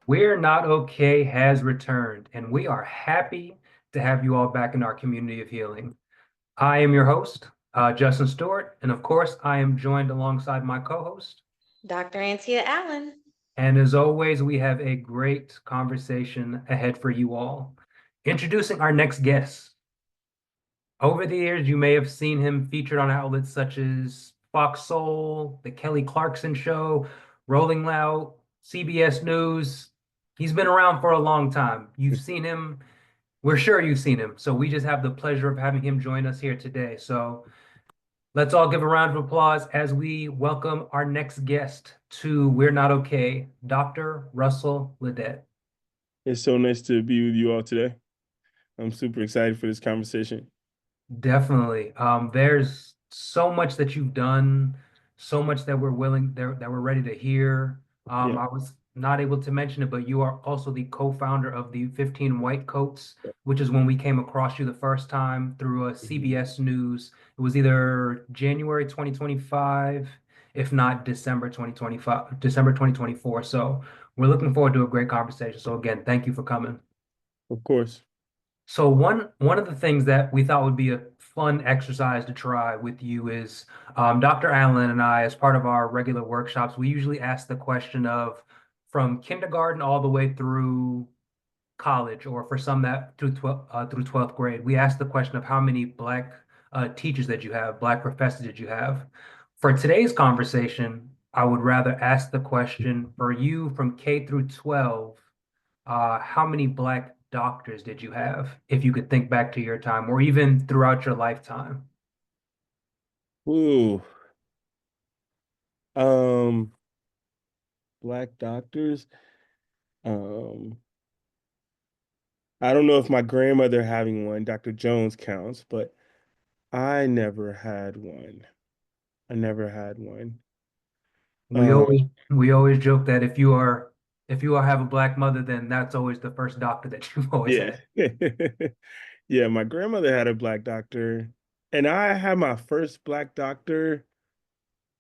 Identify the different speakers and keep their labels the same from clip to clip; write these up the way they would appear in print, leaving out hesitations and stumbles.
Speaker 1: We're Not Okay has returned, and we are happy to have you all back in our community of healing. I am your host, Justin Stewart, and of course, I am joined alongside my co-host.
Speaker 2: Dr. Antija Allen.
Speaker 1: And as always, we have a great conversation ahead for you all. Introducing our next guest. Over the years, you may have seen him featured on outlets such as Fox Soul, The Kelly Clarkson Show, Rolling Loud, CBS News. He's been around for a long time. You've seen him. We're sure you've seen him. So we just have the pleasure of having him join us here today. So let's all give a round of applause as we welcome our next guest to We're Not Okay, Dr. Russell Ledet.
Speaker 3: It's so nice to be with you all today. I'm super excited for this conversation.
Speaker 1: Definitely. There's so much that you've done, so much that we're ready to hear.
Speaker 3: Yeah.
Speaker 1: I was not able to mention it, but you are also the co-founder of the 15 White Coats, which is when we came across you the first time through a
Speaker 3: Mhm.
Speaker 1: CBS News. It was either January 2025, if not December 2025, December 2024. So we're looking forward to a great conversation. So again, thank you for coming.
Speaker 3: Of course.
Speaker 1: So one of the things that we thought would be a fun exercise to try with you is Dr. Allen and I, as part of our regular workshops, we usually ask the question of from kindergarten all the way through college, or for some that through 12th grade, we ask the question of how many black teachers that you have, black professors that you have. For today's conversation, I would rather ask the question for you from K through 12. How many black doctors did you have, if you could think back to your time, or even throughout your lifetime?
Speaker 3: Ooh. Um, Black doctors. Um, I don't know if my grandmother having one, Dr. Jones, counts, but I never had one. I never had one.
Speaker 1: We
Speaker 3: Um,
Speaker 1: always we always joke that if you are have a black mother, then that's always the first doctor that you've always
Speaker 3: yeah.
Speaker 1: had.
Speaker 3: Yeah, my grandmother had a black doctor, and I had my first black doctor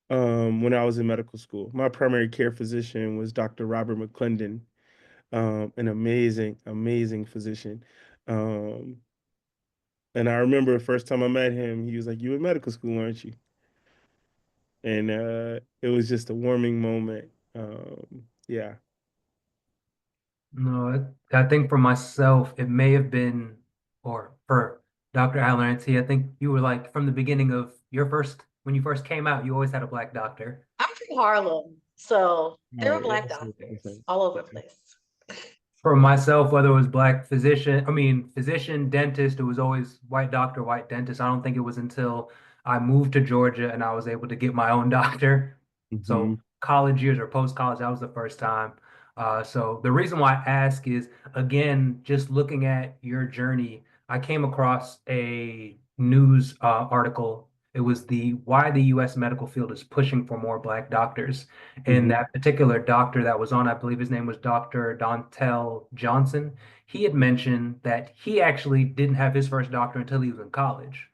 Speaker 3: when I was in medical school. My primary care physician was Dr. Robert McClendon, an amazing, amazing physician. Um, and I remember the first time I met him, he was like, "You in medical school, aren't you?" And it was just a warming moment. Yeah.
Speaker 1: No, I think for myself, it may have been, or for Dr. Allen T, I think you were like from the beginning of when you first came out, you always had a black doctor.
Speaker 2: I'm from Harlem, so there
Speaker 3: Oh,
Speaker 2: were
Speaker 3: yeah.
Speaker 2: black doctors all over the place.
Speaker 1: For myself, whether it was black physician, I mean, physician, dentist, it was always white doctor, white dentist. I don't think it was until I moved to Georgia and I was able to get my own doctor.
Speaker 3: Hmm.
Speaker 1: So college years or post-college, that was the first time. So the reason why I ask is, again, just looking at your journey, I came across a news article. It was the why the U.S. medical field is pushing for more black doctors. And
Speaker 3: Hmm.
Speaker 1: that particular doctor that was on, I believe his name was Dr. Dontel Johnson. He had mentioned that he actually didn't have his first doctor until he was in college.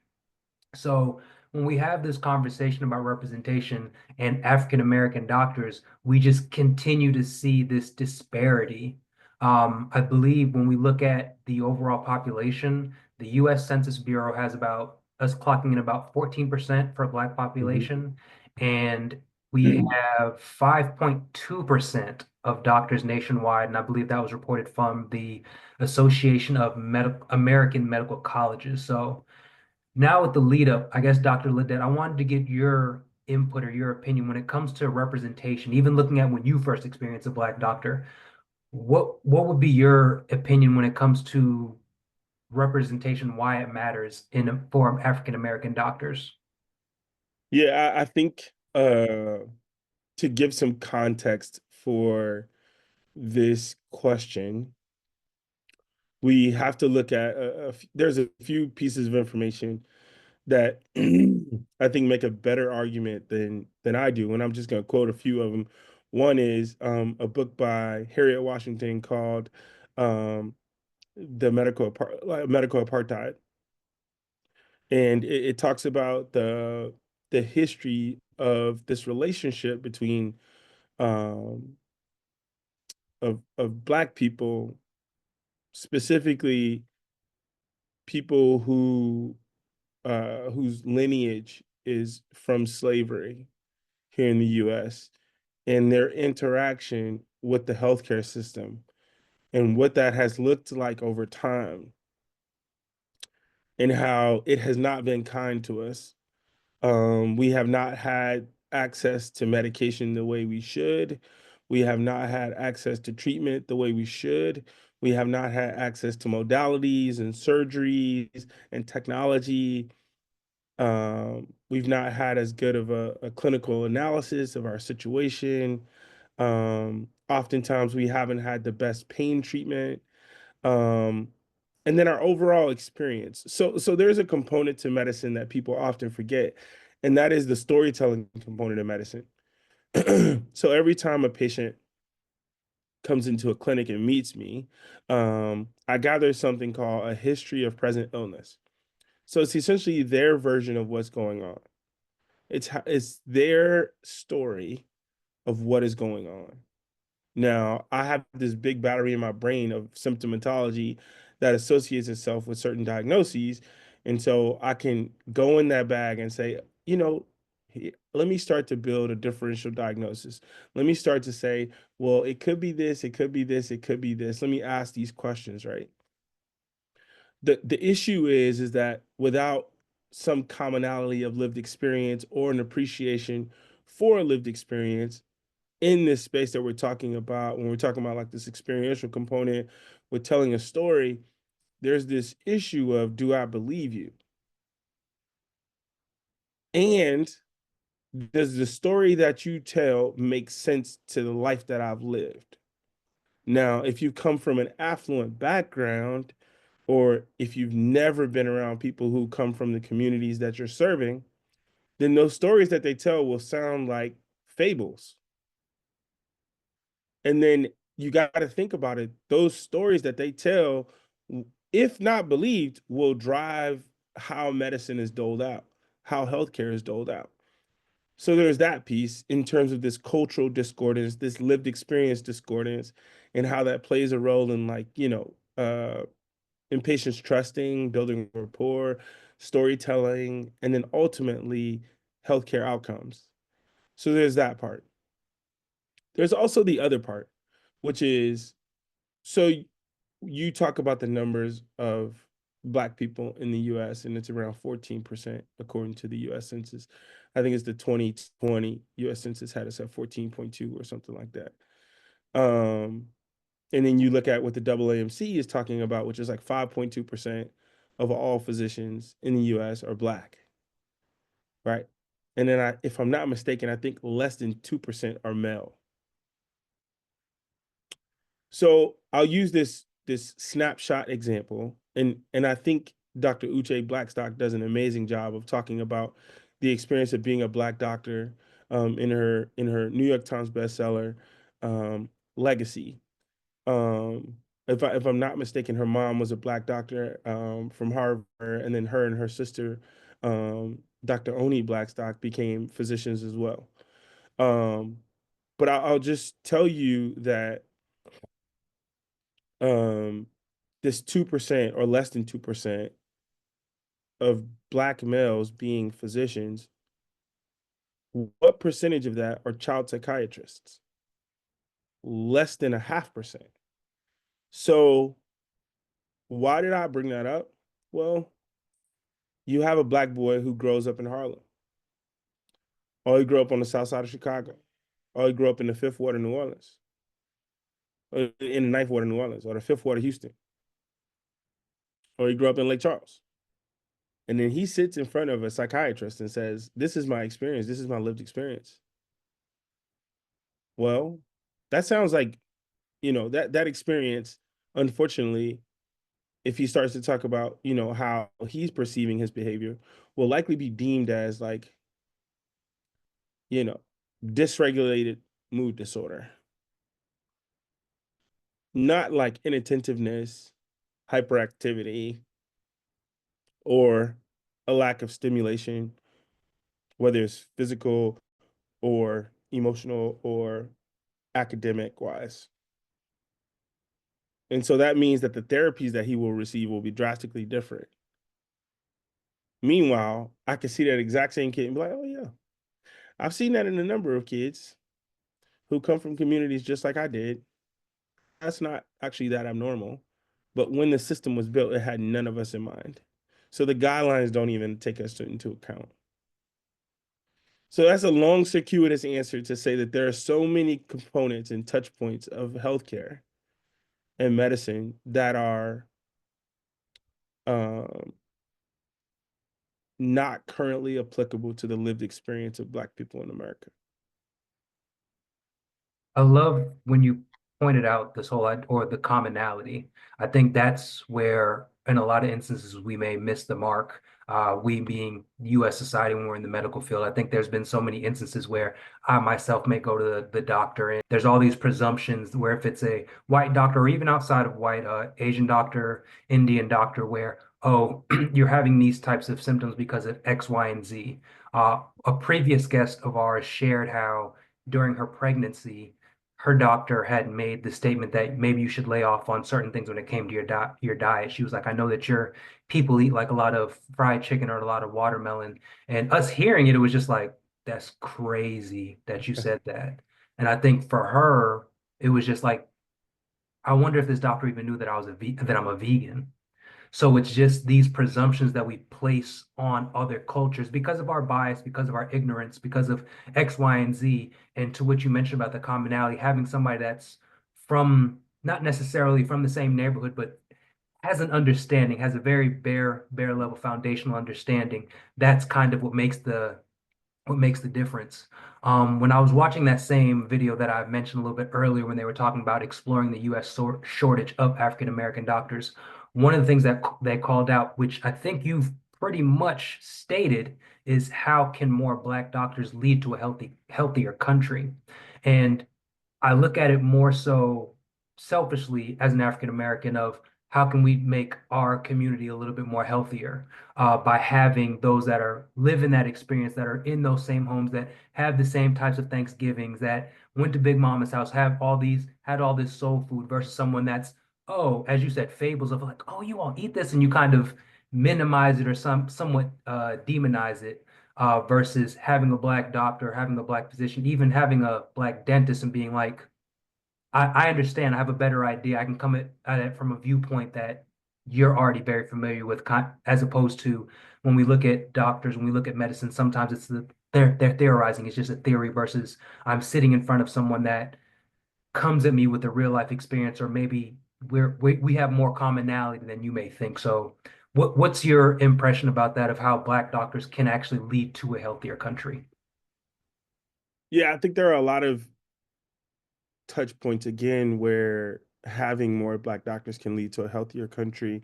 Speaker 1: So when we have this conversation about representation and African American doctors, we just continue to see this disparity. I believe when we look at the overall population, the U.S. Census Bureau has about us clocking in about 14% for Black population, and we
Speaker 3: Hmm.
Speaker 1: have 5.2% of doctors nationwide, and I believe that was reported from the Association of American Medical Colleges. So now with the lead up, I guess, Dr. Ledet, I wanted to get your input or your opinion when it comes to representation, even looking at when you first experienced a black doctor. What would be your opinion when it comes to representation, why it matters in for African American doctors?
Speaker 3: Yeah, I think to give some context for this question, we have to look at there's a few pieces of information that I think make a better argument than I do, and I'm just going to quote a few of them. One is a book by Harriet Washington called um, "The Medical Apartheid," and it talks about the history of this relationship between um, of Black people, specifically people whose lineage is from slavery here in the US, and their interaction with the healthcare system and what that has looked like over time, and how it has not been kind to us. We have not had access to medication the way we should. We have not had access to treatment the way we should. We have not had access to modalities and surgeries and technology. We've not had as good of a clinical analysis of our situation. Oftentimes, we haven't had the best pain treatment. Um, and then our overall experience. So there's a component to medicine that people often forget, and that is the storytelling component of medicine. So every time a patient comes into a clinic and meets me, I gather something called a history of present illness. So it's essentially their version of what's going on. It's their story of what is going on. Now, I have this big battery in my brain of symptomatology that associates itself with certain diagnoses. And so I can go in that bag and say, you know, let me start to build a differential diagnosis. Let me start to say, well, it could be this, it could be this, it could be this. Let me ask these questions, right? The issue is that without some commonality of lived experience or an appreciation for a lived experience, in this space that we're talking about, when we're talking about like this experiential component with telling a story, there's this issue of, do I believe you? And does the story that you tell make sense to the life that I've lived? Now, if you come from an affluent background, or if you've never been around people who come from the communities that you're serving, then those stories that they tell will sound like fables. And then you got to think about it. Those stories that they tell, if not believed, will drive how medicine is doled out, how healthcare is doled out. So there's that piece in terms of this cultural discordance, this lived experience discordance, and how that plays a role in, like, in patients trusting, building rapport, storytelling, and then ultimately healthcare outcomes. So there's that part. There's also the other part, which is, so you talk about the numbers of Black people in the US, and it's around 14% according to the US Census. I think it's the 2020 US Census had us at 14.2 or something like that. And then you look at what the AAMC is talking about, which is like 5.2% of all physicians in the US are Black, right? And then if I'm not mistaken, I think less than 2% are male. So I'll use this snapshot example, and I think Dr. Uche Blackstock does an amazing job of talking about the experience of being a Black doctor, in her New York Times bestseller, Legacy. If I'm not mistaken, her mom was a Black doctor, from Harvard, and then her and her sister, Dr. Oni Blackstock, became physicians as well. Um, but I'll just tell you that, um, this 2% or less than 2% of Black males being physicians, what percentage of that are child psychiatrists? Less than 0.5%. So why did I bring that up? Well, you have a Black boy who grows up in Harlem, or he grew up on the south side of Chicago, or he grew up in the Fifth Ward of New Orleans, or in the Ninth Ward of New Orleans, or the Fifth Ward of Houston, or he grew up in Lake Charles. And then he sits in front of a psychiatrist and says, this is my experience. This is my lived experience. Well, that sounds like, that experience, unfortunately, if he starts to talk about, how he's perceiving his behavior, will likely be deemed as like, you know, dysregulated mood disorder, not like inattentiveness, hyperactivity, or a lack of stimulation, whether it's physical or emotional or academic wise. And so that means that the therapies that he will receive will be drastically different. Meanwhile, I can see that exact same kid and be like, oh, yeah, I've seen that in a number of kids who come from communities just like I did. That's not actually that abnormal. But when the system was built, it had none of us in mind. So the guidelines don't even take us into account. So that's a long, circuitous answer to say that there are so many components and touch points of healthcare and medicine that are um, not currently applicable to the lived experience of Black people in America.
Speaker 1: I love when you pointed out this whole or the commonality. I think that's where, in a lot of instances, we may miss the mark. We being U.S. society when we're in the medical field, I think there's been so many instances where I myself may go to the doctor, and there's all these presumptions where if it's a white doctor or even outside of white, Asian doctor, Indian doctor, where oh, you're having these types of symptoms because of X, Y, and Z. A previous guest of ours shared how during her pregnancy her doctor had made the statement that maybe you should lay off on certain things when it came to your diet. She was like, I know that your people eat like a lot of fried chicken or a lot of watermelon. And us hearing it, it was just like, that's crazy that you said that. And I think for her, it was just like, I wonder if this doctor even knew that that I'm a vegan. So it's just these presumptions that we place on other cultures because of our bias, because of our ignorance, because of X, Y, and Z. And to what you mentioned about the commonality, having somebody that's from not necessarily from the same neighborhood, but has an understanding, has a very bare level foundational understanding. That's kind of what makes the difference. When I was watching that same video that I mentioned a little bit earlier, when they were talking about exploring the U.S. Shortage of African American doctors, one of the things that they called out, which I think you've pretty much stated, is how can more Black doctors lead to a healthier country? And I look at it more so selfishly as an African American of how can we make our community a little bit more healthier by having those that are living that experience, that are in those same homes, that have the same types of Thanksgivings, that went to Big Mama's house, had all this soul food versus someone that's, oh, as you said, fables of like, oh, you all eat this and you kind of minimize it or somewhat demonize it versus having a Black doctor, having a Black physician, even having a Black dentist and being like, I understand, I have a better idea. I can come at it from a viewpoint that you're already very familiar with, as opposed to when we look at doctors, when we look at medicine, sometimes they're theorizing. It's just a theory versus I'm sitting in front of someone that comes at me with a real life experience, or maybe we have more commonality than you may think. So what's your impression about that of how Black doctors can actually lead to a healthier country?
Speaker 3: Yeah, I think there are a lot of touch points again where having more Black doctors can lead to a healthier country.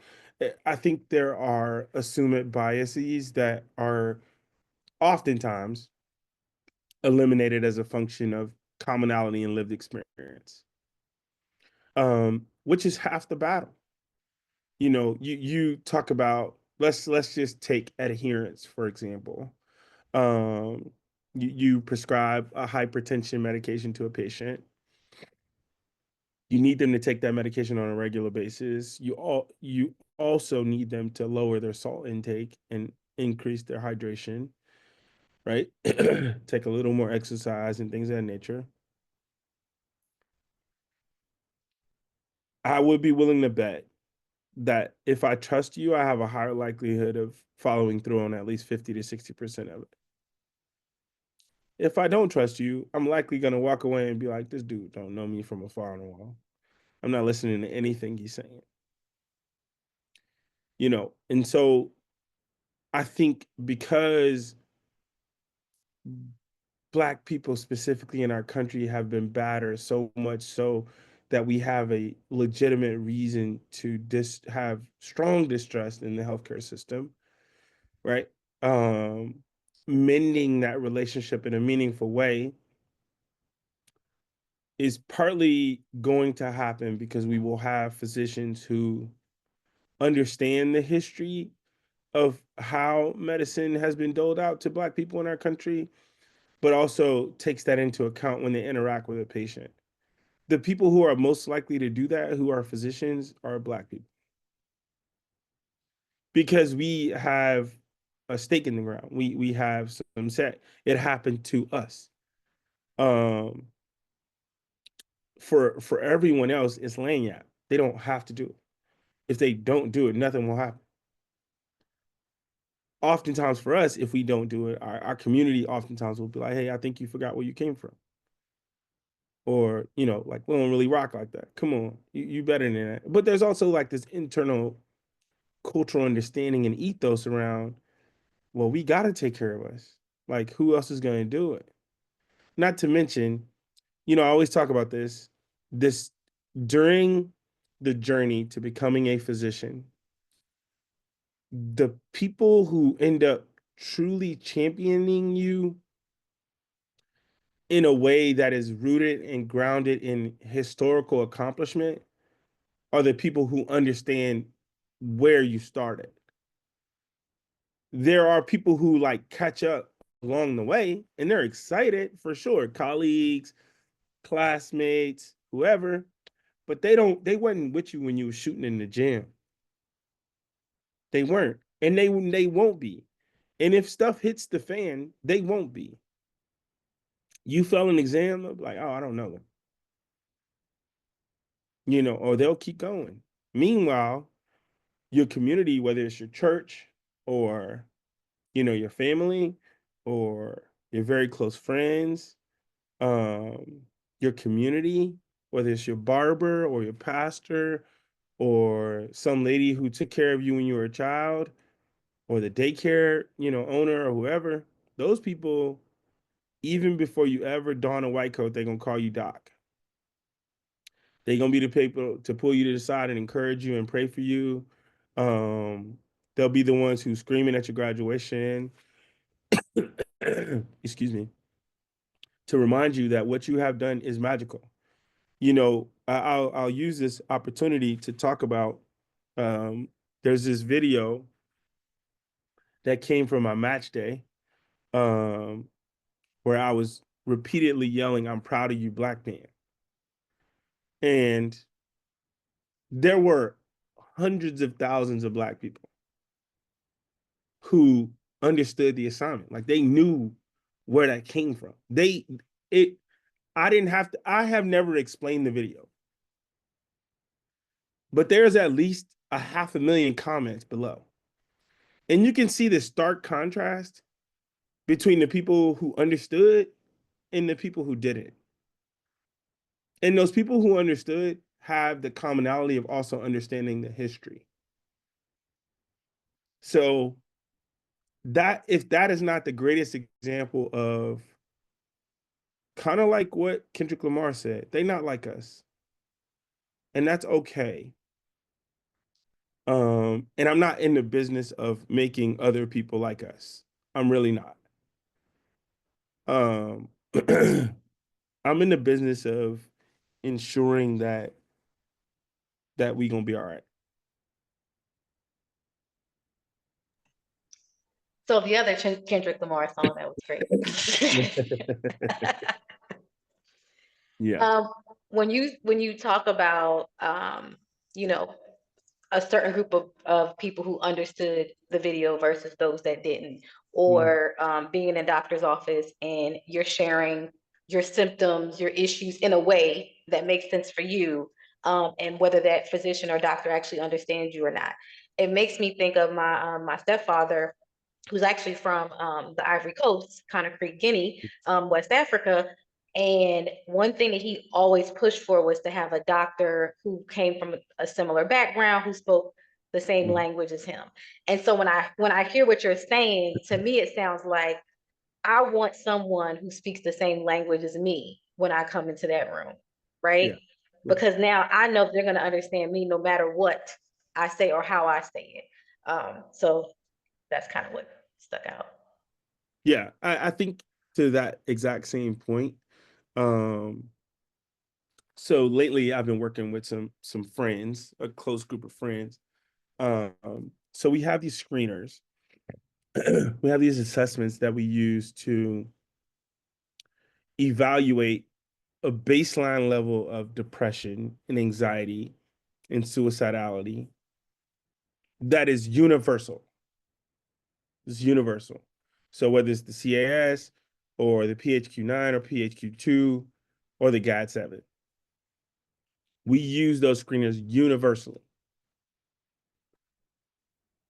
Speaker 3: I think there are assumed biases that are oftentimes eliminated as a function of commonality and lived experience, which is half the battle. You know, you talk about let's just take adherence for example. Um, you prescribe a hypertension medication to a patient. You need them to take that medication on a regular basis. You also need them to lower their salt intake and increase their hydration, right? Take a little more exercise and things of that nature. I would be willing to bet that if I trust you, I have a higher likelihood of following through on at least 50 to 60% of it. If I don't trust you, I'm likely going to walk away and be like, this dude don't know me from afar on a wall. I'm not listening to anything he's saying. You know, and so I think because Black people specifically in our country have been battered so much so that we have a legitimate reason to have strong distrust in the healthcare system, right? Um, Mending that relationship in a meaningful way is partly going to happen because we will have physicians who understand the history of how medicine has been doled out to Black people in our country, but also takes that into account when they interact with a patient. the people who are most likely to do that, who are physicians, are Black people. Because we have a stake in the ground. We have some set. It happened to us. For everyone else, it's lanyard. They don't have to do it. If they don't do it, nothing will happen. Oftentimes for us, if we don't do it, our community oftentimes will be like, hey, I think you forgot where you came from. Or, you know, like, we don't really rock like that. Come on, you better than that. But there's also like this internal cultural understanding and ethos around, well, we got to take care of us. Like, who else is going to do it? Not to mention, you know, I always talk about this during the journey to becoming a physician, the people who end up truly championing you in a way that is rooted and grounded in historical accomplishment are the people who understand where you started. There are people who like catch up along the way and they're excited for sure, colleagues, classmates, whoever, but they wasn't with you when you were shooting in the gym. They weren't, and they won't be. And if stuff hits the fan, they won't be. You fail an exam, they'll be like, oh, I don't know. You know, or they'll keep going. Meanwhile, your community, whether it's your church or, you know, your family or your very close friends, your community, whether it's your barber or your pastor or some lady who took care of you when you were a child or the daycare, you know, owner or whoever, those people, even before you ever don a white coat, they're going to call you doc. They're going to be the people to pull you to the side and encourage you and pray for you. They'll be the ones who screaming at your graduation. Excuse me. To remind you that what you have done is magical. You know, I'll use this opportunity to talk about. There's this video that came from my match day, where I was repeatedly yelling, "I'm proud of you, Black man." And there were hundreds of thousands of Black people who understood the assignment. Like they knew where that came from. I have never explained the video, but there's at least 500,000 comments below. And you can see the stark contrast between the people who understood and the people who didn't. And those people who understood have the commonality of also understanding the history. So that if that is not the greatest example of kind of like what Kendrick Lamar said, they not like us. And that's okay. And I'm not in the business of making other people like us. I'm really not. I'm in the business of ensuring that we gonna be all right.
Speaker 2: So the other Kendrick Lamar song, that was great.
Speaker 3: Yeah.
Speaker 2: When you talk about you know, a certain group of people who understood the video versus those that didn't, or being in a doctor's office and you're sharing your symptoms, your issues in a way that makes sense for you, and whether that physician or doctor actually understands you or not. It makes me think of my stepfather, who's actually from the Ivory Coast, Conakry, Guinea, West Africa. And one thing that he always pushed for was to have a doctor who came from a similar background, who spoke the same language as him. And so when I hear what you're saying, to me it sounds like I want someone who speaks the same language as me when I come into that room, right?
Speaker 3: Yeah.
Speaker 2: Because now I know they're going to understand me no matter what I say or how I say it. So that's kind of what stuck out.
Speaker 3: Yeah, I think to that exact same point. So lately I've been working with some friends, a close group of friends. So we have these screeners. We have these assessments that we use to evaluate a baseline level of depression and anxiety and suicidality that is universal. It's universal. So whether it's the CAS or the PHQ-9 or PHQ-2 or the GAD-7, we use those screeners universally.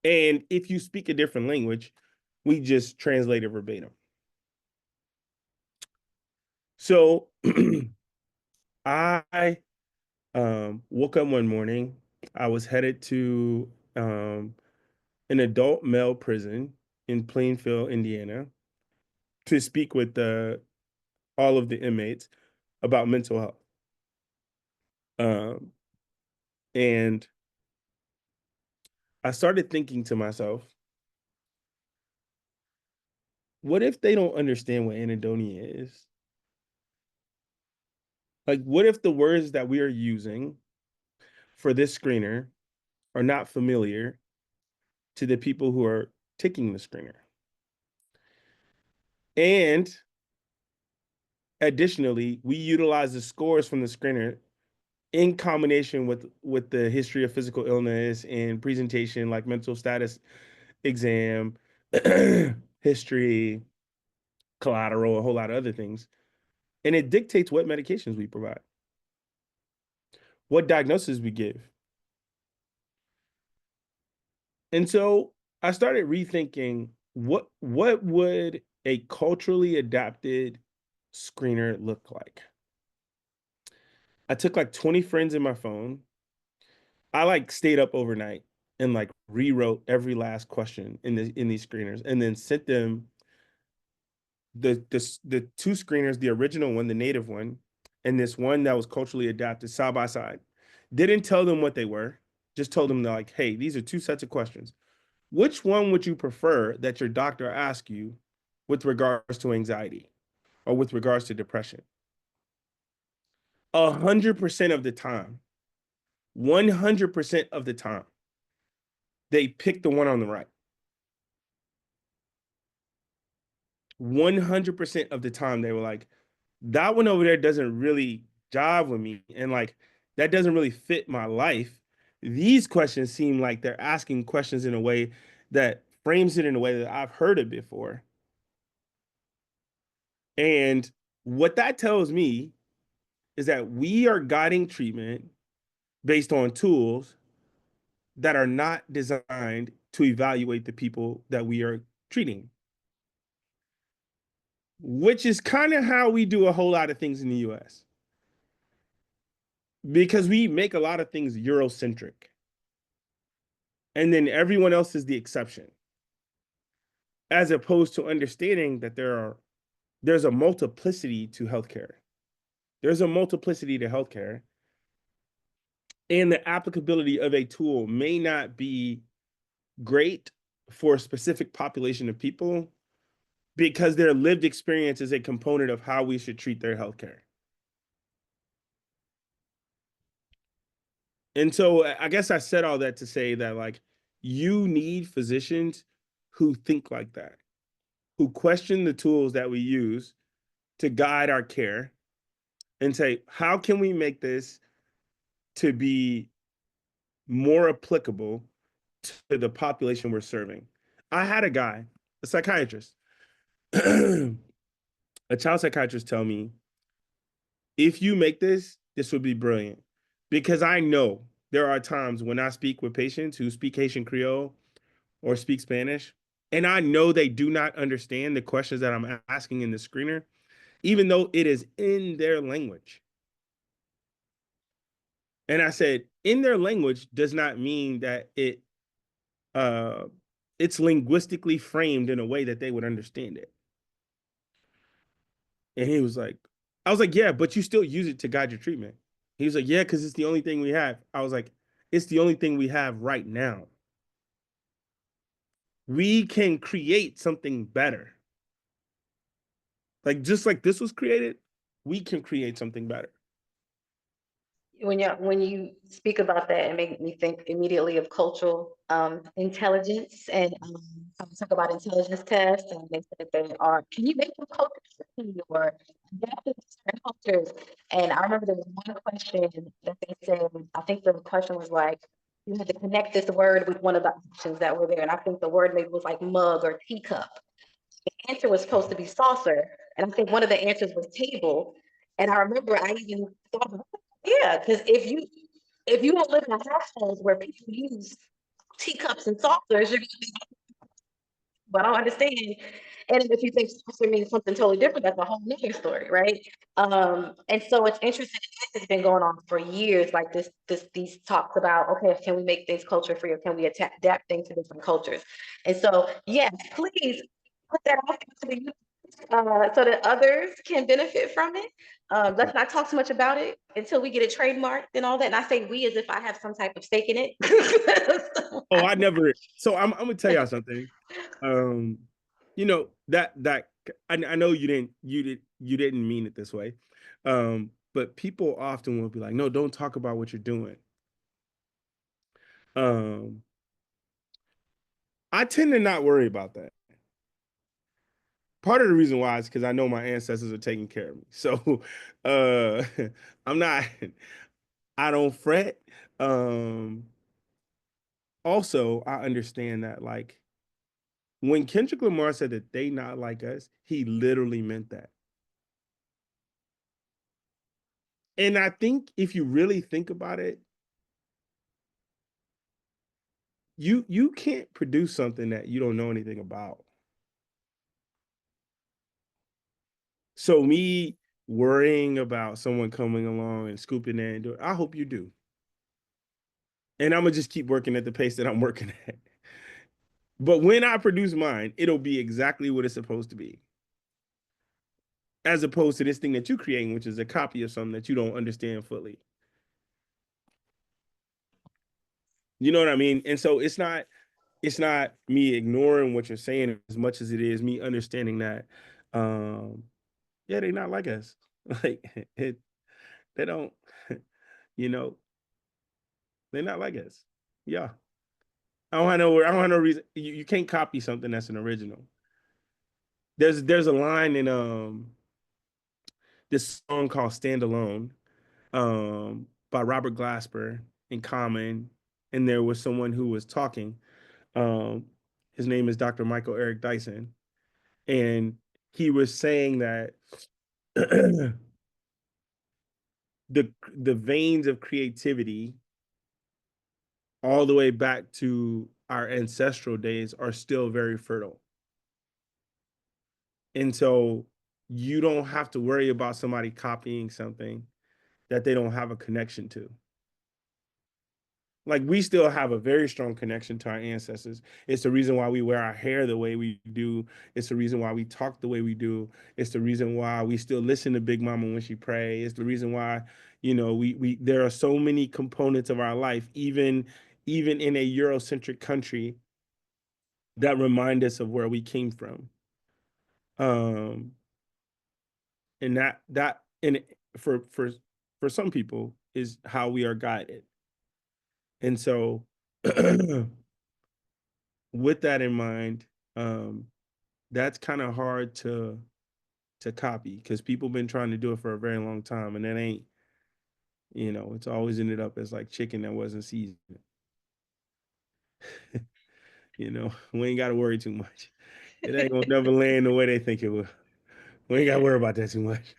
Speaker 3: And if you speak a different language, we just translate it verbatim. So I woke up one morning. I was headed to an adult male prison in Plainfield, Indiana, to speak with all of the inmates about mental health. Um, and I started thinking to myself, what if they don't understand what anhedonia is? Like, what if the words that we are using for this screener are not familiar to the people who are taking the screener? And additionally, we utilize the scores from the screener in combination with the history of physical illness and presentation, like mental status exam, history, collateral, a whole lot of other things. And it dictates what medications we provide, what diagnosis we give. And so I started rethinking what would a culturally adapted screener look like? I took like 20 friends in my phone. I like stayed up overnight and like rewrote every last question in these screeners and then sent them the two screeners, the original one, the native one, and this one that was culturally adapted side by side. Didn't tell them what they were, just told them like, hey, these are two sets of questions. Which one would you prefer that your doctor ask you with regards to anxiety or with regards to depression? 100% of the time, 100% of the time, they pick the one on the right. 100% of the time, they were like, that one over there doesn't really jive with me. And like, that doesn't really fit my life. These questions seem like they're asking questions in a way that frames it in a way that I've heard it before. And what that tells me is that we are guiding treatment based on tools that are not designed to evaluate the people that we are treating, which is kind of how we do a whole lot of things in the US because we make a lot of things Eurocentric. And then everyone else is the exception, as opposed to understanding that there's a multiplicity to healthcare. There's a multiplicity to healthcare, and the applicability of a tool may not be great for a specific population of people because their lived experience is a component of how we should treat their healthcare. And so I guess I said all that to say that like you need physicians who think like that, who question the tools that we use to guide our care and say, how can we make this to be more applicable to the population we're serving? I had a guy, a psychiatrist, a child psychiatrist tell me, if you make this would be brilliant. Because I know there are times when I speak with patients who speak Haitian Creole or speak Spanish, and I know they do not understand the questions that I'm asking in the screener, even though it is in their language. And I said, in their language does not mean that it's linguistically framed in a way that they would understand it. And he was like, I was like, yeah, but you still use it to guide your treatment. He was like, yeah, because it's the only thing we have. I was like, it's the only thing we have right now. We can create something better. Like, just like this was created, we can create something better.
Speaker 2: When you speak about that, it made me think immediately of cultural intelligence, and I was talk about intelligence tests, and they said they are. Can you make your culture or adaptive different cultures. And I remember there was one question that they said, I think the question was like, you had to connect this word with one of the options that were there. And I think the word maybe was like mug or teacup. The answer was supposed to be saucer. And I think one of the answers was table. And I remember I even thought, yeah, because if you don't live in a household where people use teacups and saucers, you're gonna be, but I don't understand. And if you think saucer means something totally different, that's a whole nother story, right? And so it's interesting. This has been going on for years, like these talks about, okay, can we make things culture free, or can we adapt things to different cultures? And so, yes, please put that out there to the so that others can benefit from it. Let's not talk too much about it until we get it trademarked and all that. And I say we as if I have some type of stake in it.
Speaker 3: Oh, I never. So I'm gonna tell y'all something. You know that I know you didn't mean it this way. But people often will be like, no, don't talk about what you're doing. Um, I tend to not worry about that. Part of the reason why is because I know my ancestors are taking care of me. So uh I'm not I don't fret. Um Also I understand that like when Kendrick Lamar said that they not like us, he literally meant that. And I think if you really think about it, you can't produce something that you don't know anything about. So me worrying about someone coming along and scooping in and doing, I hope you do. And I'm gonna just keep working at the pace that I'm working at. But when I produce mine, it'll be exactly what it's supposed to be. As opposed to this thing that you're creating, which is a copy of something that you don't understand fully. You know what I mean? And so it's not me ignoring what you're saying as much as it is me understanding that yeah, they're not like us. Like they don't, you know, they're not like us. Yeah. I don't have no reason. You can't copy something that's an original. There's a line in this song called Stand Alone, by Robert Glasper in Common, and there was someone who was talking. Um, his name is Dr. Michael Eric Dyson, and he was saying that the the veins of creativity all the way back to our ancestral days are still very fertile. And so you don't have to worry about somebody copying something that they don't have a connection to. Like we still have a very strong connection to our ancestors. It's the reason why we wear our hair the way we do. It's the reason why we talk the way we do. It's the reason why we still listen to Big Mama when she prays. It's the reason why, we there are so many components of our life, even in a Eurocentric country, that remind us of where we came from. Um, and that and for some people is how we are guided. And so with that in mind, um, that's kind of hard to copy because people been trying to do it for a very long time, and that ain't, it's always ended up as like chicken that wasn't seasoned. We ain't got to worry too much. It ain't gonna never land the way they think it will. We ain't got to worry about that too much.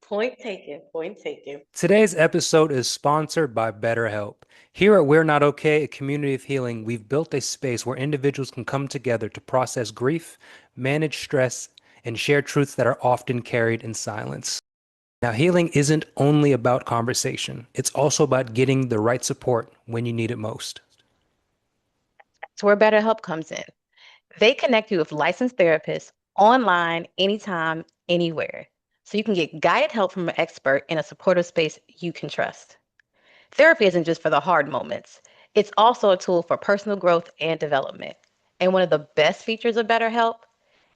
Speaker 2: Point taken, point taken.
Speaker 1: Today's episode is sponsored by BetterHelp. Here at We're Not Okay, a community of healing, we've built a space where individuals can come together to process grief, manage stress, and share truths that are often carried in silence. Now, healing isn't only about conversation. It's also about getting the right support when you need it most.
Speaker 2: That's where BetterHelp comes in. They connect you with licensed therapists online, anytime, anywhere. So you can get guided help from an expert in a supportive space you can trust. Therapy isn't just for the hard moments. It's also a tool for personal growth and development. And one of the best features of BetterHelp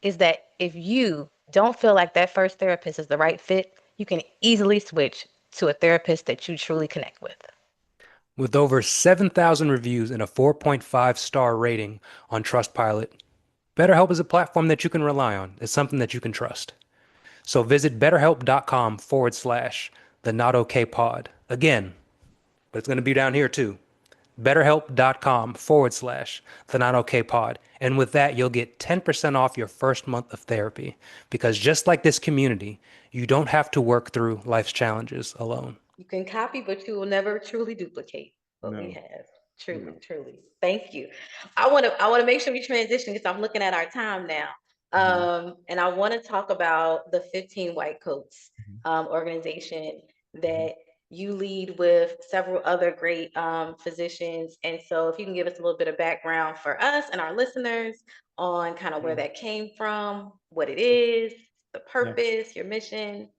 Speaker 2: is that if you don't feel like that first therapist is the right fit, you can easily switch to a therapist that you truly connect with.
Speaker 1: With over 7,000 reviews and a 4.5-star rating on Trustpilot, BetterHelp is a platform that you can rely on. It's something that you can trust. So visit betterhelp.com/the not okay pod. Again, but it's going to be down here too. betterhelp.com/the not okay pod. And with that, you'll get 10% off your first month of therapy. Because just like this community, you don't have to work through life's challenges alone.
Speaker 2: You can copy, but you will never truly duplicate what we
Speaker 3: No.
Speaker 2: have. Truly,
Speaker 3: No.
Speaker 2: truly. Thank you. I want to make sure we transition because I'm looking at our time now. And I want to talk about the 15 White Coats organization that you lead with several other great physicians. And so if you can give us a little bit of background for us and our listeners on kind of where that came from, what it is, the
Speaker 3: Yeah.
Speaker 2: purpose, your mission.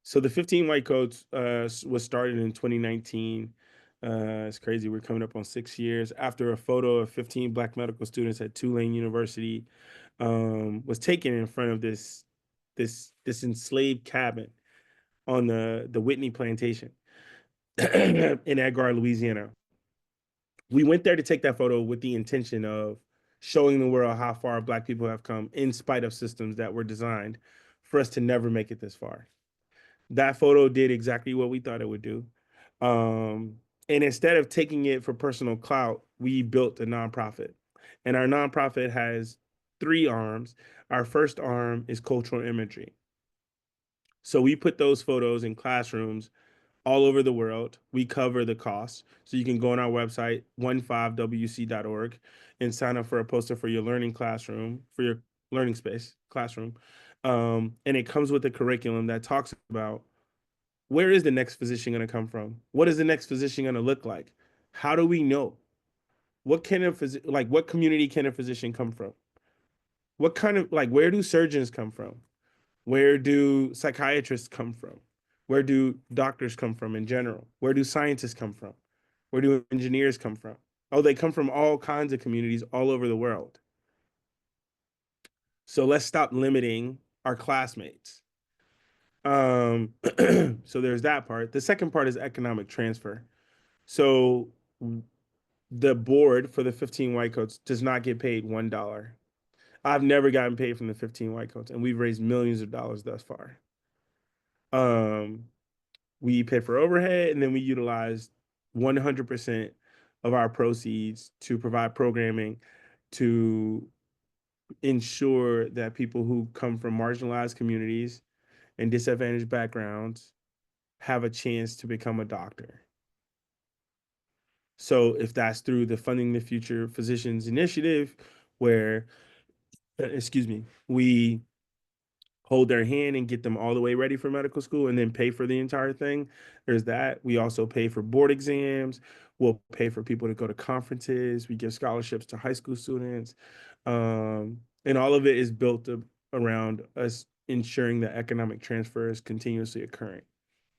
Speaker 3: So the 15 White Coats was started in 2019. It's crazy. We're coming up on 6 years after a photo of 15 Black medical students at Tulane University was taken in front of this enslaved cabin on the Whitney Plantation in Agar, Louisiana. We went there to take that photo with the intention of showing the world how far Black people have come in spite of systems that were designed for us to never make it this far. That photo did exactly what we thought it would do. And instead of taking it for personal clout, we built a nonprofit. And our nonprofit has 3 arms. Our first arm is cultural imagery. So we put those photos in classrooms all over the world. We cover the cost. So you can go on our website, 15wc.org, and sign up for a poster for your learning classroom, for your learning space classroom. And it comes with a curriculum that talks about where is the next physician going to come from? What is the next physician going to look like? How do we know? What can what community can a physician come from? What kind of where do surgeons come from? Where do psychiatrists come from? Where do doctors come from in general? Where do scientists come from? Where do engineers come from? Oh, they come from all kinds of communities all over the world. So let's stop limiting our classmates. So there's that part. The second part is economic transfer. So the board for the 15 White Coats does not get paid $1. I've never gotten paid from the 15 White Coats, and we've raised millions of dollars thus far. We pay for overhead, and then we utilize 100% of our proceeds to provide programming to ensure that people who come from marginalized communities and disadvantaged backgrounds have a chance to become a doctor. So if that's through the Funding the Future Physicians Initiative, where, excuse me, we hold their hand and get them all the way ready for medical school and then pay for the entire thing. There's that. We also pay for board exams. We'll pay for people to go to conferences. We give scholarships to high school students. And all of it is built around us ensuring that economic transfer is continuously occurring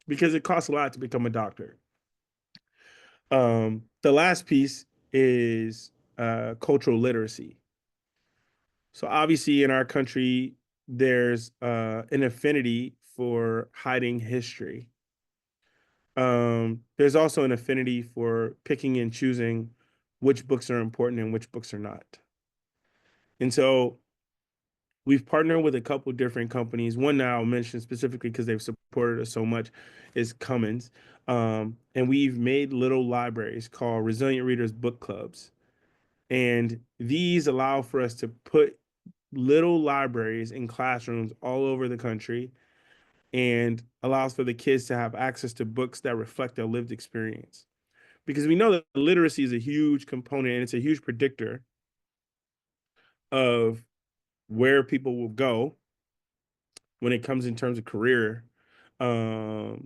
Speaker 3: because it costs a lot to become a doctor. The last piece is cultural literacy. So obviously in our country, there's an affinity for hiding history. There's also an affinity for picking and choosing which books are important and which books are not. And so we've partnered with a couple different companies. One now I'll mention specifically because they've supported us so much is Cummins. And we've made little libraries called Resilient Readers Book Clubs. And these allow for us to put little libraries in classrooms all over the country and allows for the kids to have access to books that reflect their lived experience. Because we know that literacy is a huge component and it's a huge predictor of where people will go when it comes in terms of career. Not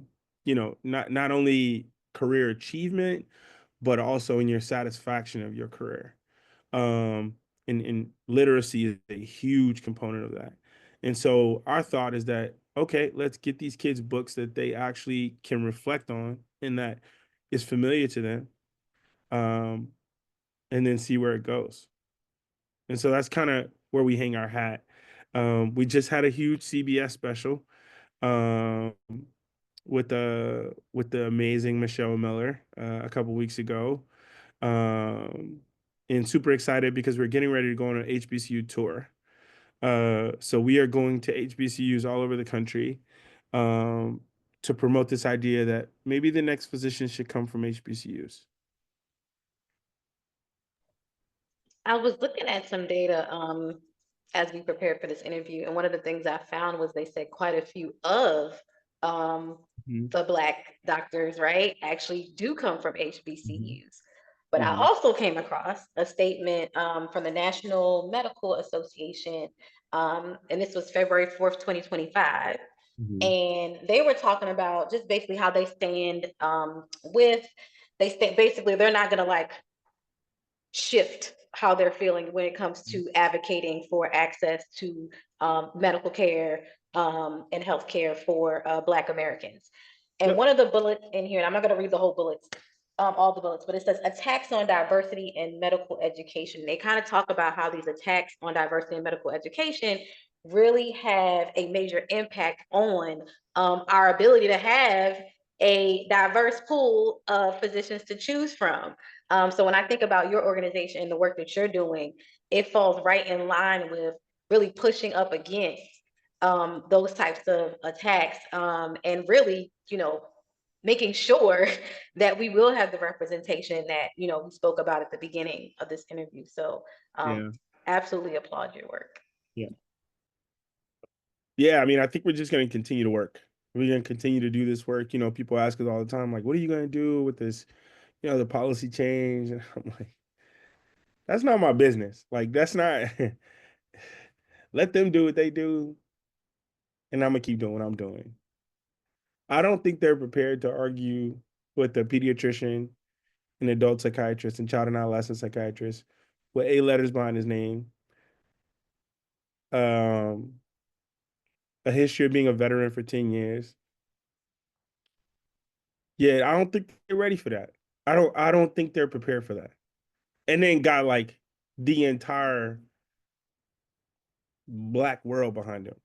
Speaker 3: only career achievement, but also in your satisfaction of your career. And literacy is a huge component of that. And so our thought is that, okay, let's get these kids books that they actually can reflect on and that is familiar to them, and then see where it goes. And so that's kind of where we hang our hat. We just had a huge CBS special um, with the amazing Michelle Miller a couple weeks ago. And super excited because we're getting ready to go on an HBCU tour. So we are going to HBCUs all over the country um, to promote this idea that maybe the next physician should come from HBCUs.
Speaker 2: I was looking at some data as we prepared for this interview, and one of the things I found was they said quite a few of um,
Speaker 3: Mhm,
Speaker 2: the Black doctors, right, actually do come from
Speaker 3: mhm,
Speaker 2: HBCUs. But I
Speaker 3: mhm,
Speaker 2: also came across a statement from the National Medical Association, and this was February 4th, 2025.
Speaker 3: mhm.
Speaker 2: And they were talking about just basically how they stand with, they stand basically, they're not going to like shift how they're feeling when it comes to advocating for access to medical care and healthcare for Black Americans. And
Speaker 3: Yep.
Speaker 2: one of the bullets in here, and I'm not going to read the whole bullets, all the bullets, but it says attacks on diversity in medical education. They kind of talk about how these attacks on diversity in medical education really have a major impact on our ability to have a diverse pool of physicians to choose from. So when I think about your organization and the work that you're doing, it falls right in line with really pushing up against those types of attacks and really, making sure that we will have the representation that, we spoke about at the beginning of this interview. So
Speaker 3: Yeah.
Speaker 2: absolutely applaud your work.
Speaker 3: Yeah. Yeah. I mean, I think we're just going to continue to work. We're going to continue to do this work. People ask us all the time, like, what are you going to do with this, the policy change? And I'm like, that's not my business. Like, that's not, let them do what they do. And I'm going to keep doing what I'm doing. I don't think they're prepared to argue with a pediatrician, an adult psychiatrist, and child and adolescent psychiatrist with 8 letters behind his name, um, a history of being a veteran for 10 years. Yeah, I don't think they're ready for that. I don't think they're prepared for that. And then got like the entire Black world behind them.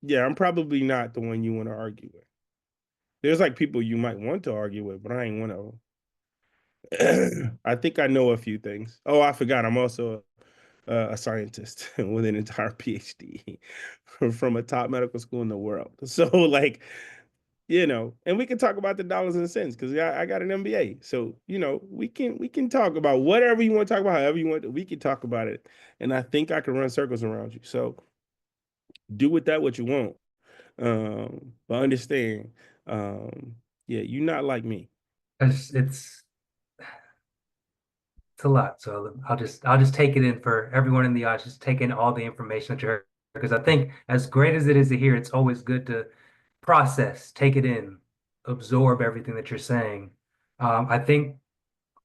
Speaker 3: Yeah, I'm probably not the one you want to argue with. There's like people you might want to argue with, but I ain't one of them. I think I know a few things. Oh, I forgot. I'm also a scientist with an entire PhD from a top medical school in the world. So, like, and we can talk about the dollars and cents because I got an MBA. So, we can talk about whatever you want to talk about, however you want. We can talk about it, and I think I can run circles around you. So, do with that what you want. But understand, yeah, you're not like me.
Speaker 1: It's a lot. So I'll just take it in for everyone in the audience, just take in all the information that you heard. Because I think as great as it is to hear, it's always good to process, take it in, absorb everything that you're saying. I think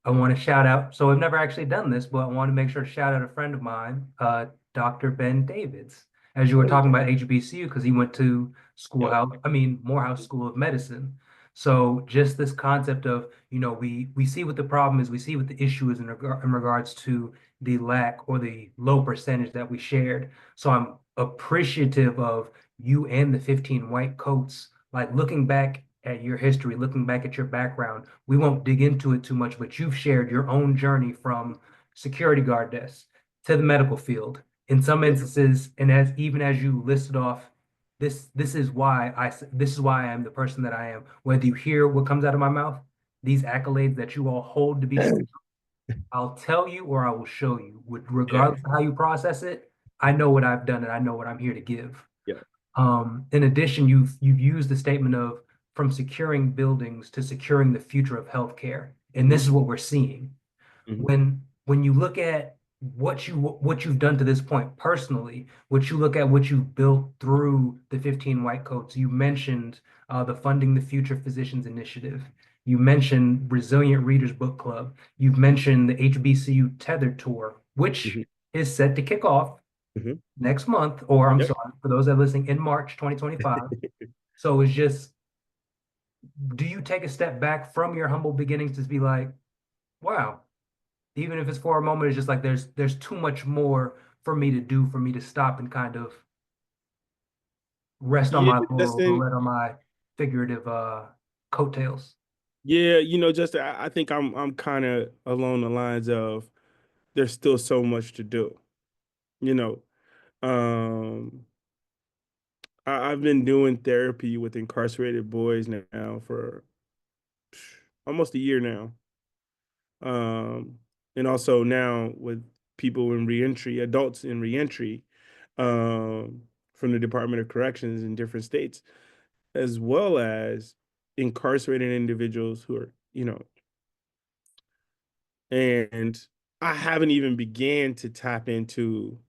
Speaker 1: I want to shout out. So I've never actually done this, but I want to make sure to shout out a friend of mine, Dr. Ben Davids, as you were
Speaker 3: Oh,
Speaker 1: talking about HBCU, because he went to
Speaker 3: yep.
Speaker 1: Morehouse School of Medicine. So just this concept of, we see what the problem is, we see what the issue is in regards to the lack or the low percentage that we shared. So I'm appreciative of you and the 15 white coats, like looking back at your history, looking back at your background. We won't dig into it too much, but you've shared your own journey from security guard desk to the medical field. In some
Speaker 3: Yep.
Speaker 1: instances, and as even as you listed off, this is why I am the person that I am. Whether you hear what comes out of my mouth, these accolades that you all hold to be true, I'll tell you or I will show you.
Speaker 3: Yeah.
Speaker 1: Regardless of how you process it, I know what I've done and I know what I'm here to give.
Speaker 3: Yeah.
Speaker 1: In addition, you've used the statement of from securing buildings to securing the future of healthcare, and this is what we're seeing.
Speaker 3: Mhm.
Speaker 1: When you look at what you've done to this point personally, what you look at what you've built through the 15 white coats. You mentioned the Funding the Future Physicians Initiative. You mentioned Resilient Readers Book Club. You've mentioned the HBCU Tethered Tour, which
Speaker 3: Mhm.
Speaker 1: is set to kick off
Speaker 3: Mhm.
Speaker 1: next month, or I'm
Speaker 3: Yep.
Speaker 1: sorry, for those that are listening, in March 2025. So it's just, do you take a step back from your humble beginnings to be like, wow, even if it's for a moment, it's just like there's too much more for me to do, for me to stop and kind of rest on
Speaker 3: Yeah,
Speaker 1: my laurels or
Speaker 3: Justin.
Speaker 1: let on my figurative coattails.
Speaker 3: Yeah, Justin, I think I'm kind of along the lines of there's still so much to do. You know, Um, I've been doing therapy with incarcerated boys now for almost a year now. And also now with people in reentry, adults in reentry, from the Department of Corrections in different states, as well as incarcerated individuals who are, and I haven't even began to tap into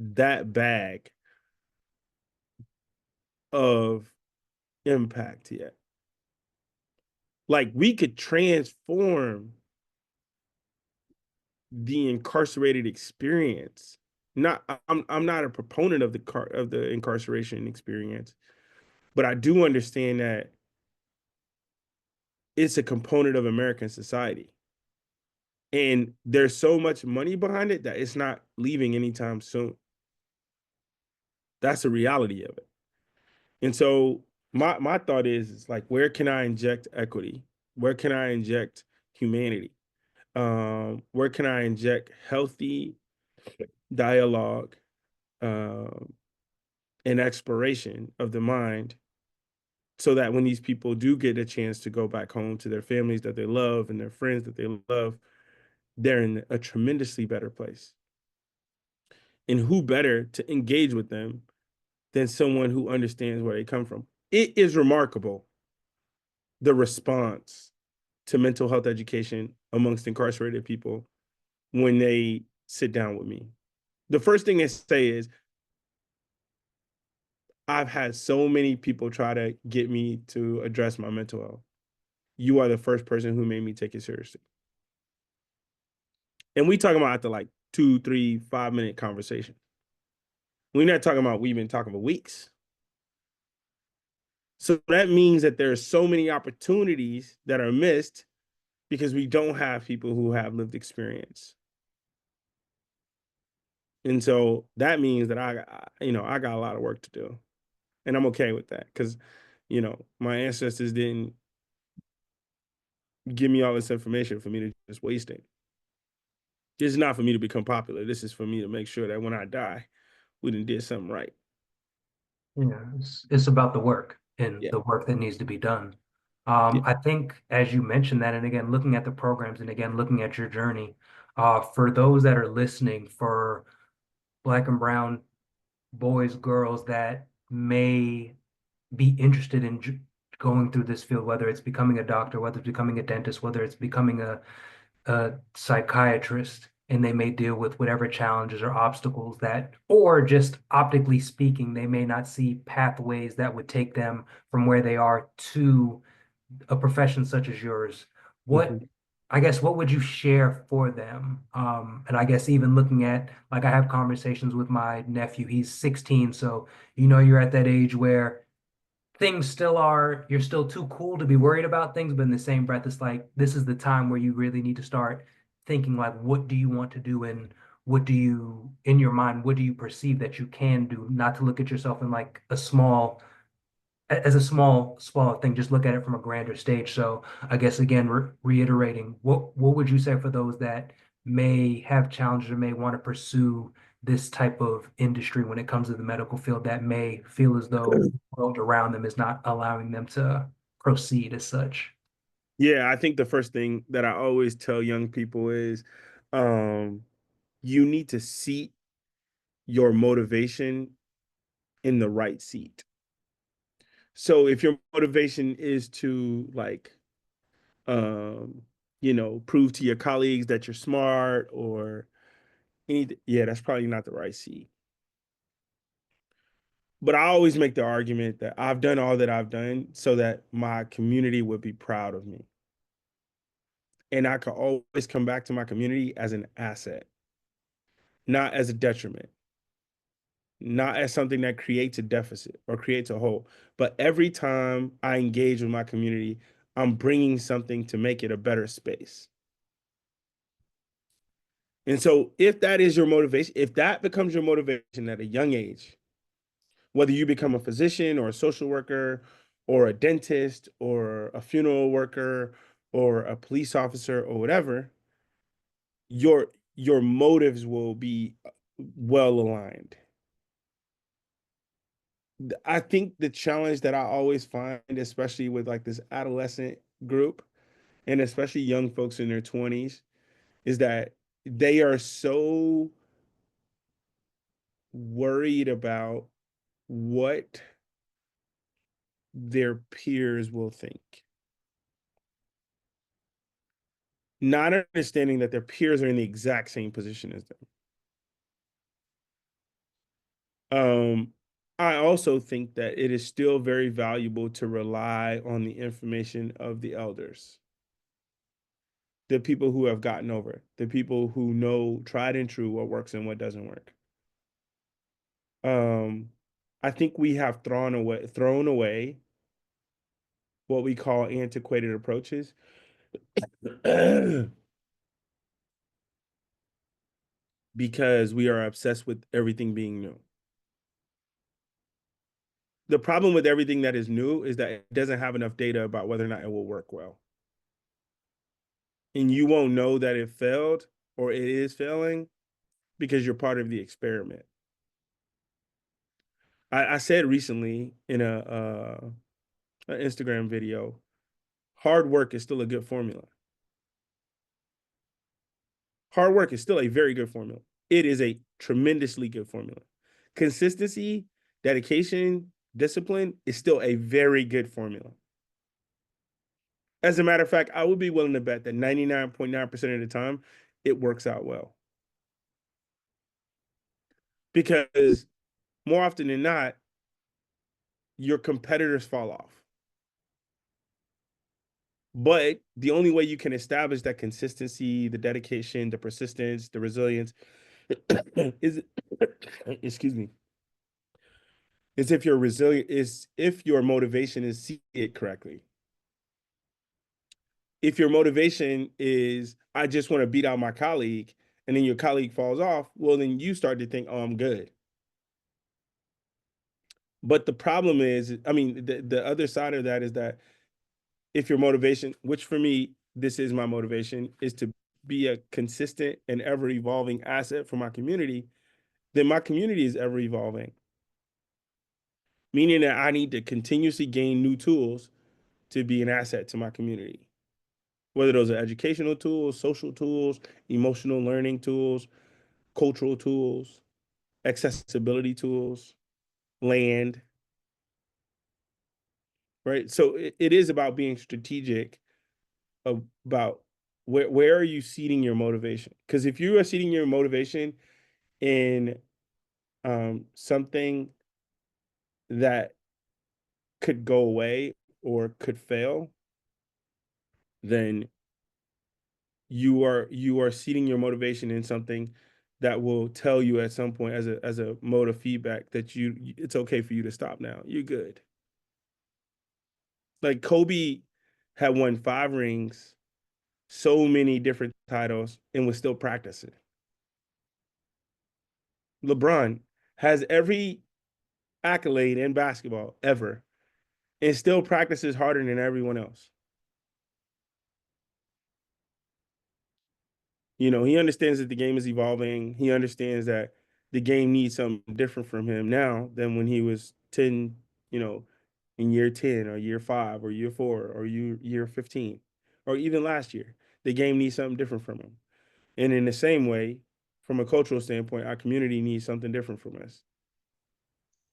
Speaker 3: that bag of impact yet. Like we could transform the incarcerated experience. Not I'm not a proponent of the incarceration experience, but I do understand that it's a component of American society. And there's so much money behind it that it's not leaving anytime soon. That's the reality of it. And so my thought is like, where can I inject equity? Where can I inject humanity? Where can I inject healthy dialogue, um, and exploration of the mind, so that when these people do get a chance to go back home to their families that they love and their friends that they love, they're in a tremendously better place. And who better to engage with them than someone who understands where they come from? It is remarkable the response to mental health education amongst incarcerated people when they sit down with me. The first thing they say is, I've had so many people try to get me to address my mental health. You are the first person who made me take it seriously. And we talking about after like 2, 3, 5 minute conversation. We're not talking about we've been talking for weeks. So that means that there are so many opportunities that are missed because we don't have people who have lived experience. And so that means that I got a lot of work to do. And I'm okay with that because, my ancestors didn't give me all this information for me to just waste it. This is not for me to become popular. This is for me to make sure that when I die, we done did something right.
Speaker 1: Yeah, it's about the work and
Speaker 3: Yeah.
Speaker 1: the work that needs to be done.
Speaker 3: Yeah.
Speaker 1: I think as you mentioned that, and again, looking at the programs and again, looking at your journey, for those that are listening, for Black and brown boys, girls that may be interested in going through this field, whether it's becoming a doctor, whether it's becoming a dentist, whether it's becoming a psychiatrist, and they may deal with whatever challenges or obstacles that, or just optically speaking, they may not see pathways that would take them from where they are to a profession such as yours. What,
Speaker 3: Mhm.
Speaker 1: I guess, what would you share for them? And I guess even looking at, like, I have conversations with my nephew, he's 16, so you're at that age where things still are, you're still too cool to be worried about things, but in the same breath, it's like this is the time where you really need to start thinking like, what do you want to do, and what do you, in your mind, what do you perceive that you can do? Not to look at yourself in like a small, as a small thing, just look at it from a grander stage. So I guess again, reiterating, what would you say for those that may have challenges or may want to pursue this type of industry when it comes to the medical field, that may feel as though the world around them is not allowing them to proceed as such?
Speaker 3: Yeah, I think the first thing that I always tell young people is, um, you need to seat your motivation in the right seat. So if your motivation is to like, um, prove to your colleagues that you're smart or anything, yeah, that's probably not the right seat. But I always make the argument that I've done all that I've done so that my community would be proud of me. And I could always come back to my community as an asset, not as a detriment, not as something that creates a deficit or creates a hole. But every time I engage with my community, I'm bringing something to make it a better space. And so, if that is your motivation, if that becomes your motivation at a young age, whether you become a physician or a social worker or a dentist or a funeral worker or a police officer or whatever, your motives will be well aligned. I think the challenge that I always find, especially with like this adolescent group, and especially young folks in their 20s, is that they are so worried about what their peers will think, not understanding that their peers are in the exact same position as them. I also think that it is still very valuable to rely on the information of the elders, the people who have gotten over it, the people who know tried and true what works and what doesn't work. Um, I think we have thrown away what we call antiquated approaches because we are obsessed with everything being new. The problem with everything that is new is that it doesn't have enough data about whether or not it will work well. And you won't know that it failed or it is failing because you're part of the experiment. I said recently in an Instagram video, hard work is still a good formula. Hard work is still a very good formula. It is a tremendously good formula. Consistency, dedication, discipline is still a very good formula. As a matter of fact, I would be willing to bet that 99.9% of the time, it works out well. Because more often than not, your competitors fall off. But the only way you can establish that consistency, the dedication, the persistence, the resilience is excuse me, is if you're resilient, is if your motivation is see it correctly. If your motivation is I just want to beat out my colleague, and then your colleague falls off, well, then you start to think, oh, I'm good. But the problem is, I mean, the other side of that is that if your motivation, which for me, this is my motivation, is to be a consistent and ever evolving asset for my community, then my community is ever evolving. Meaning that I need to continuously gain new tools to be an asset to my community. Whether those are educational tools, social tools, emotional learning tools, cultural tools, accessibility tools, land, right? So it is about being strategic about where are you seeding your motivation? Because if you are seeding your motivation in something that could go away or could fail, then you are seeding your motivation in something that will tell you at some point as a mode of feedback that it's okay for you to stop now. You're good. Like Kobe had won 5 rings, so many different titles, and was still practicing. LeBron has every accolade in basketball ever and still practices harder than everyone else. You know, he understands that the game is evolving. He understands that the game needs something different from him now than when he was 10, you know, in year 10 or year 5 or year 4 or year 15 or even last year. The game needs something different from him. And in the same way, from a cultural standpoint, our community needs something different from us.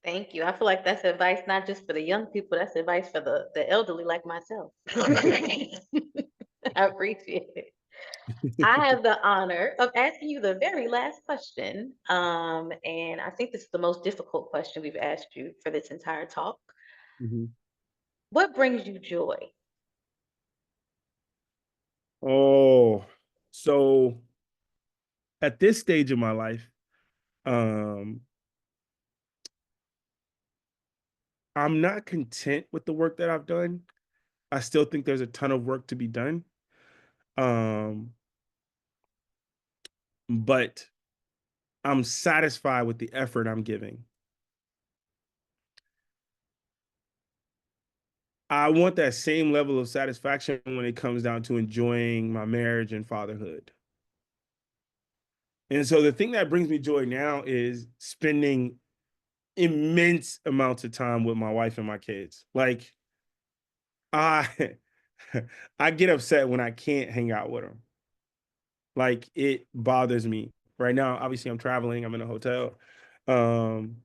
Speaker 2: Thank you. I feel like that's advice not just for the young people, that's advice for the elderly like myself. I appreciate it. I have the honor of asking you the very last question. And I think this is the most difficult question we've asked you for this entire talk.
Speaker 3: Mhm.
Speaker 2: What brings you joy?
Speaker 3: Oh, so at this stage of my life, um, I'm not content with the work that I've done. I still think there's a ton of work to be done. Um, but I'm satisfied with the effort I'm giving. I want that same level of satisfaction when it comes down to enjoying my marriage and fatherhood. And so the thing that brings me joy now is spending immense amounts of time with my wife and my kids. Like I I get upset when I can't hang out with them. Like it bothers me. Right now, obviously I'm traveling, I'm in a hotel. Um,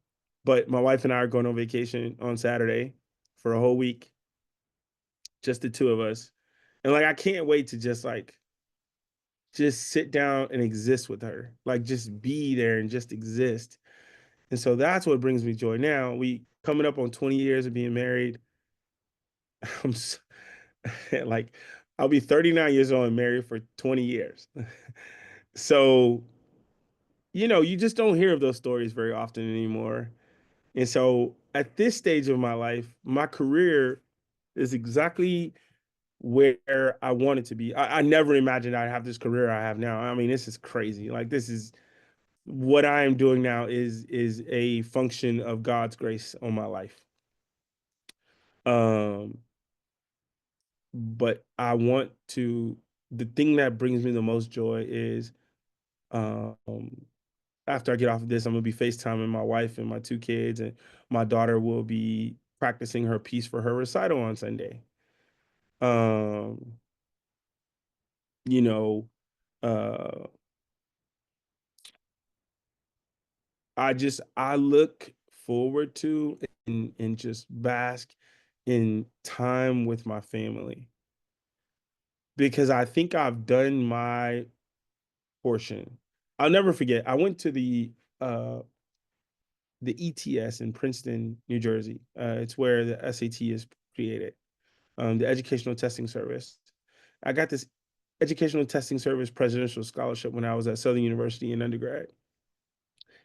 Speaker 3: but my wife and I are going on vacation on Saturday for a whole week, just the two of us. And like I can't wait to just sit down and exist with her. Like just be there and just exist. And so that's what brings me joy now. We coming up on 20 years of being married. I'm like I'll be 39 years old and married for 20 years. So, you just don't hear of those stories very often anymore. And so at this stage of my life, my career is exactly where I want it to be. I never imagined I'd have this career I have now. I mean, this is crazy. Like this is what I am doing now is a function of God's grace on my life. Um, but the thing that brings me the most joy is um after I get off of this, I'm gonna be FaceTiming my wife and my two kids, and my daughter will be practicing her piece for her recital on Sunday. Um, you know, uh, I look forward to and just bask in time with my family because I think I've done my portion. I'll never forget. I went to the ETS in Princeton, New Jersey. It's where the SAT is created, the Educational Testing Service. I got this Educational Testing Service presidential scholarship when I was at Southern University in undergrad.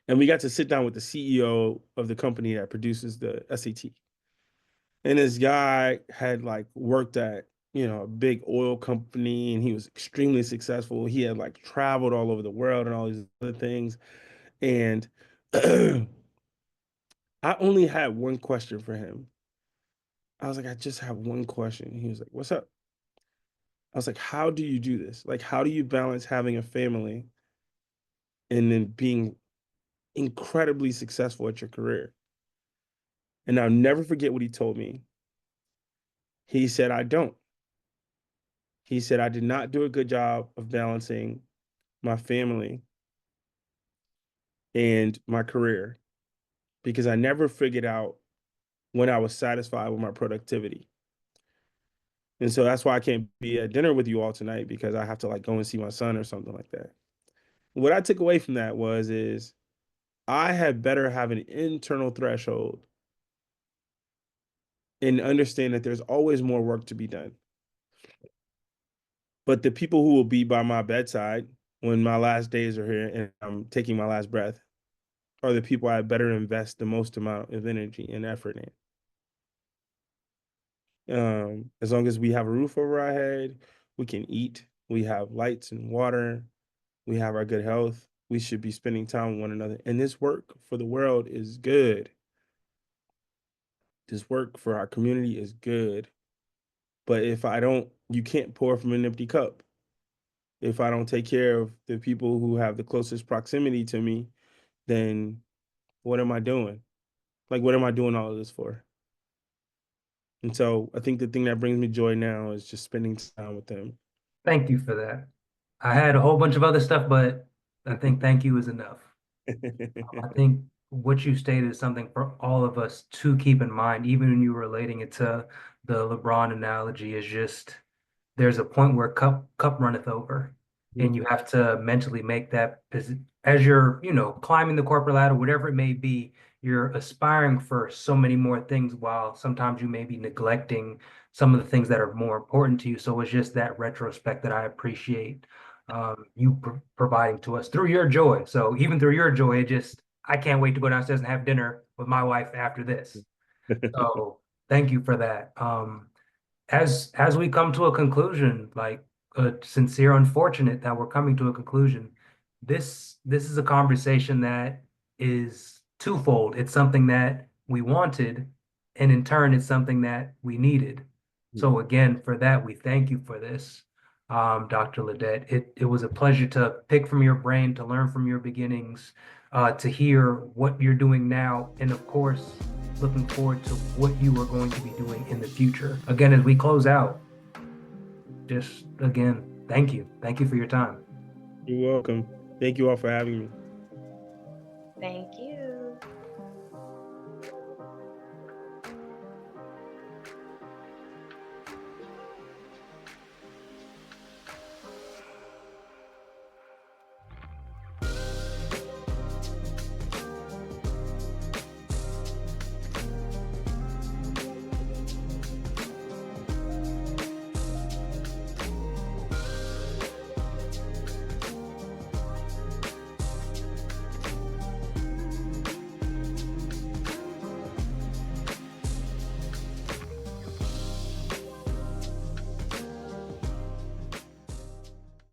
Speaker 3: And we got to sit down with the CEO of the company that produces the SAT. And this guy had like worked at, a big oil company and he was extremely successful. He had like traveled all over the world and all these other things. And I only had one question for him. I was like, I just have one question. He was like, what's up? I was like, how do you do this? Like, how do you balance having a family and then being incredibly successful at your career? And I'll never forget what he told me. He said, I don't. He said, I did not do a good job of balancing my family and my career because I never figured out when I was satisfied with my productivity. And so that's why I can't be at dinner with you all tonight because I have to like go and see my son or something like that. What I took away from that is I had better have an internal threshold and understand that there's always more work to be done. But the people who will be by my bedside when my last days are here and I'm taking my last breath are the people I better invest the most amount of energy and effort in. As long as we have a roof over our head, we can eat, we have lights and water, we have our good health, we should be spending time with one another. And this work for the world is good. This work for our community is good. But if I don't, you can't pour from an empty cup. If I don't take care of the people who have the closest proximity to me, then what am I doing? Like, what am I doing all of this for? And so I think the thing that brings me joy now is just spending time with them.
Speaker 1: Thank you for that. I had a whole bunch of other stuff, but I think thank you is enough. I think what you stated is something for all of us to keep in mind, even when you're relating it to the LeBron analogy, is just there's a point where cup runneth over, and you have to mentally make that as you're, climbing the corporate ladder, whatever it may be, you're aspiring for so many more things while sometimes you may be neglecting some of the things that are more important to you. So it's just that retrospect that I appreciate you providing to us through your joy. So even through your joy, I can't wait to go downstairs and have dinner with my wife after this. So thank you for that. As we come to a conclusion, like a sincere unfortunate that we're coming to a conclusion, this is a conversation that is twofold. It's something that we wanted, and in turn, it's something that we needed. So again, for that, we thank you for this. Dr. Ledet. It was a pleasure to pick from your brain, to learn from your beginnings, to hear what you're doing now, and of course, looking forward to what you are going to be doing in the future. Again, as we close out, just again, thank you. Thank you for your time.
Speaker 3: You're welcome. Thank you all for having me.
Speaker 2: Thank you.